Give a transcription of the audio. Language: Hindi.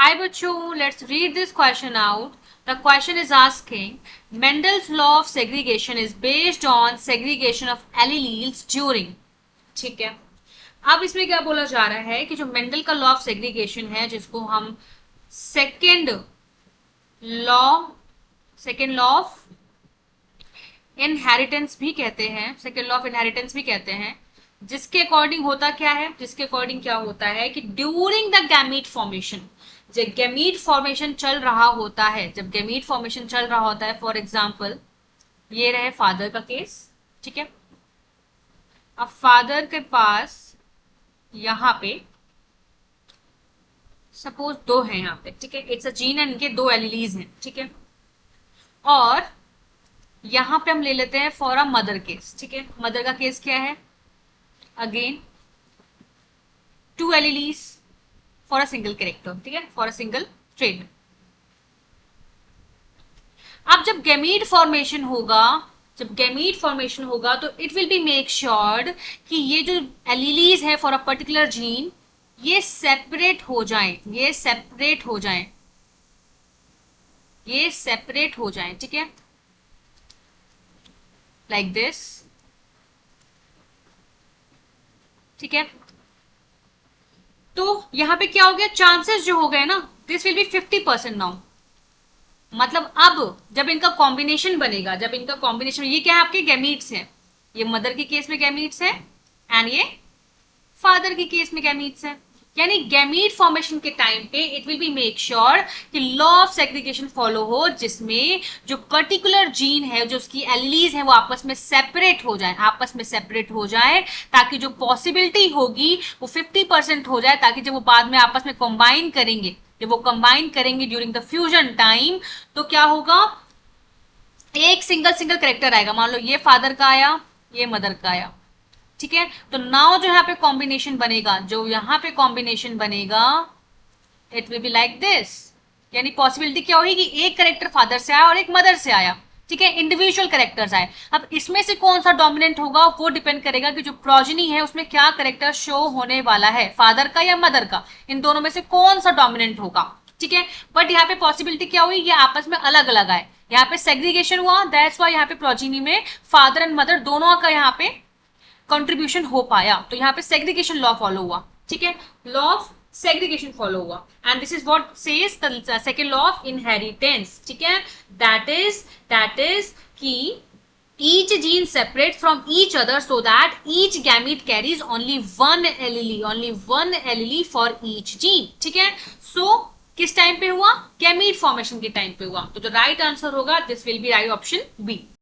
Hi बच्चों, let's read this question out. The question is asking, Mendel's law of segregation is based on segregation of alleles during. ठीक है, अब इसमें क्या बोला जा रहा है कि जो मेंडल का लॉ ऑफ सेग्रीगेशन है, जिसको हम सेकेंड लॉ ऑफ इनहेरिटेंस भी कहते हैं, सेकेंड लॉ ऑफ इनहेरिटेंस भी कहते हैं, जिसके अकॉर्डिंग होता क्या है, जिसके अकॉर्डिंग क्या होता है कि ड्यूरिंग द गैमीट फॉर्मेशन, जब गैमीट फॉर्मेशन चल रहा होता है, जब गैमीट फॉर्मेशन चल रहा होता है, फॉर एग्जांपल ये रहे फादर का केस, ठीक है। अब फादर के पास यहां पे सपोज दो हैं यहाँ पे, ठीक है, इट्स अ जीन एंड इनके दो एलिलीज हैं, ठीक है। और यहां पे हम ले लेते हैं फॉर अ मदर केस, ठीक है। मदर का केस क्या है, again two alleles for a single character, ठीक है, फॉर अ सिंगल ट्रेड। अब जब गैमीट फॉर्मेशन होगा, जब गैमीट फॉर्मेशन होगा तो it will be make sure कि ये जो एलिलीज है फॉर अ पर्टिकुलर जीन, ये सेपरेट हो जाएं, ये सेपरेट हो जाएं, ये सेपरेट हो जाएं, ठीक है, लाइक दिस, ठीक है। तो यहां पे क्या हो गया, चांसेस जो हो गए ना, दिस विल बी 50% नाउ। मतलब अब जब इनका कॉम्बिनेशन बनेगा, जब इनका कॉम्बिनेशन, ये क्या है आपके गैमीट्स हैं, ये मदर के केस में गैमीट्स है एंड ये फादर के केस में गैमीट्स है, यानी गैमीट फॉर्मेशन के टाइम पे it will be make sure कि लॉ ऑफ सेग्रीगेशन फॉलो हो, जिसमें जो पर्टिकुलर जीन है, जो उसकी एलिलीज है, वो आपस में सेपरेट हो जाए, आपस में सेपरेट हो जाए, ताकि जो पॉसिबिलिटी होगी वो 50% हो जाए, ताकि जब वो बाद में आपस में कंबाइन करेंगे, जब वो कंबाइन करेंगे ड्यूरिंग द फ्यूजन टाइम, तो क्या होगा, एक सिंगल कैरेक्टर आएगा। मान लो ये फादर का आया, ये मदर का आया, ठीक है। तो नाउ जो यहाँ पे कॉम्बिनेशन बनेगा, जो यहाँ पे कॉम्बिनेशन बनेगा, it will be like this, यानी पॉसिबिलिटी क्या होगी कि एक कैरेक्टर फादर से आया और एक मदर से आया, ठीक है, इंडिविजुअल कैरेक्टर्स आए। अब इसमें से कौन सा डोमिनेंट होगा वो डिपेंड करेगा कि जो प्रोजेनी है उसमें क्या कैरेक्टर शो होने वाला है, फादर का या मदर का, इन दोनों में से कौन सा डोमिनेंट होगा, ठीक है। बट यहाँ पे पॉसिबिलिटी क्या हुई, ये आपस में अलग अलग आए, यहाँ पे सेग्रीगेशन हुआ, दैट्स व्हाई यहाँ पे प्रोजेनी में फादर एंड मदर दोनों का यहाँ पे कंट्रीब्यूशन हो पाया, तो यहाँ पे सेग्रीगेशन लॉ फॉलो हुआ, ठीक है, लॉ ऑफ सेग्रीगेशन फॉलो हुआ, and this is what says the second law of inheritance, ठीक है। दैट इज कि each gene separate from each other so that each gamete carries only one allele for each gene, ठीक है। सो किस टाइम पे हुआ, गैमीट फॉर्मेशन के टाइम पे हुआ, तो जो राइट आंसर होगा this will be right option B.